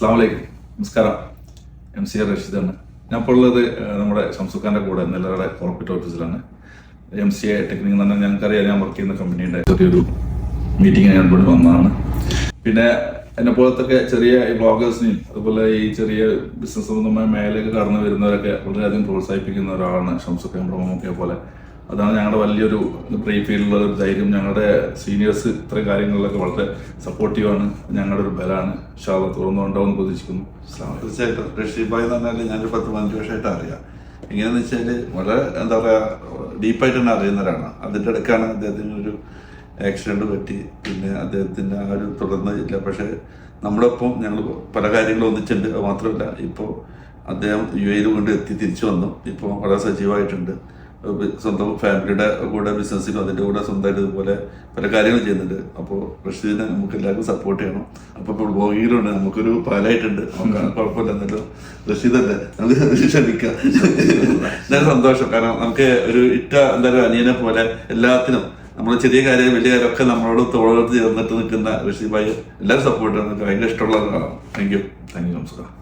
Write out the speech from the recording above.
അസ്സലാമു അലൈക്കും. നമസ്കാരം. MC റഷീദാണ്. ഞാൻ ഇപ്പോൾ ഉള്ളത് നമ്മുടെ ഷംസുഖാന്റെ കൂടെ നെല്ലറയുടെ കോർപ്പറേറ്റ് ഓഫീസിലാണ്. MCA ടെക്നിക് എന്ന് പറഞ്ഞാൽ ഞങ്ങൾക്കറിയാം, ഞാൻ വർക്ക് ചെയ്യുന്ന കമ്പനിയുടെ ചെറിയൊരു മീറ്റിംഗ് ഞാൻ ഇവിടെ വന്നതാണ്. പിന്നെ എന്നെ പോലത്തൊക്കെ ചെറിയ ബ്ലോഗേഴ്സിനെയും അതുപോലെ ഈ ചെറിയ ബിസിനസ് സംബന്ധമായ മേഖലയൊക്കെ കടന്നു വരുന്നവരൊക്കെ വളരെയധികം പ്രോത്സാഹിപ്പിക്കുന്ന ഒരാളാണ് ഷംസുഖാൻ ബ്രഹ്മമൊക്കെ പോലെ. അതാണ് ഞങ്ങളുടെ വലിയൊരു ബ്രീഫ് ഫീൽഡിലുള്ള ഒരു ധൈര്യം. ഞങ്ങളുടെ സീനിയേഴ്സ് ഇത്തരം കാര്യങ്ങളിലൊക്കെ വളരെ സപ്പോർട്ടീവാണ്. ഞങ്ങളുടെ ഒരു ബലമാണ്. ഇൻഷാല്ലാ തുറന്നുകൊണ്ടാവും പ്രതീക്ഷിക്കുന്നു. തീർച്ചയായിട്ടും റഷീദ് ഭായ് എന്ന് പറഞ്ഞാൽ ഞാനൊരു 10-15 വർഷമായിട്ട് അറിയാം. എങ്ങനെയാന്ന് വെച്ചാൽ വളരെ എന്താ പറയുക ഡീപ്പായിട്ട് തന്നെ അറിയുന്നവരാണ്. അതിൻ്റെ ഇടയ്ക്കാണ് അദ്ദേഹത്തിന് ഒരു ആക്സിഡൻറ്റ് പറ്റി. പിന്നെ അദ്ദേഹത്തിൻ്റെ ആ ഒരു തുടർന്നില്ല. പക്ഷേ നമ്മളൊപ്പം ഞങ്ങൾ പല കാര്യങ്ങളും ഒന്നിച്ചിട്ടുണ്ട്. അത് മാത്രമല്ല ഇപ്പോൾ അദ്ദേഹം UAE കൊണ്ട് തിരിച്ചു വന്നു. ഇപ്പോൾ വളരെ സജീവമായിട്ടുണ്ട്. സ്വന്തം ഫാമിലിയുടെ കൂടെ ബിസിനസ്സിലും അതിൻ്റെ കൂടെ സ്വന്തമായിട്ട് ഇതുപോലെ പല കാര്യങ്ങളും ചെയ്യുന്നുണ്ട്. അപ്പോൾ റഷീദിനെ നമുക്ക് എല്ലാവർക്കും സപ്പോർട്ട് ചെയ്യണം. അപ്പോൾ ഇപ്പോൾ ബ്ലോഗിലുണ്ട്, നമുക്കൊരു പാലായിട്ടുണ്ട്. കുഴപ്പമില്ല, എന്നാലും റഷീദല്ലേ നമുക്ക് ക്ഷമിക്കാം. എന്നാലും സന്തോഷം. കാരണം നമുക്ക് ഒരു എന്താ പറയുക അനിയനെ പോലെ എല്ലാത്തിനും നമ്മൾ ചെറിയ കാര്യം വലിയ കാര്യമൊക്കെ നമ്മളോട് തോളെടുത്ത് ചേർന്നിട്ട് നിൽക്കുന്ന റഷീദ് ഭായി എല്ലാവരും സപ്പോർട്ട് ചെയ്യണം. നമുക്ക് ഭയങ്കര ഇഷ്ടമുള്ള ഒരാളാണ്. Thank you. നമസ്കാരം.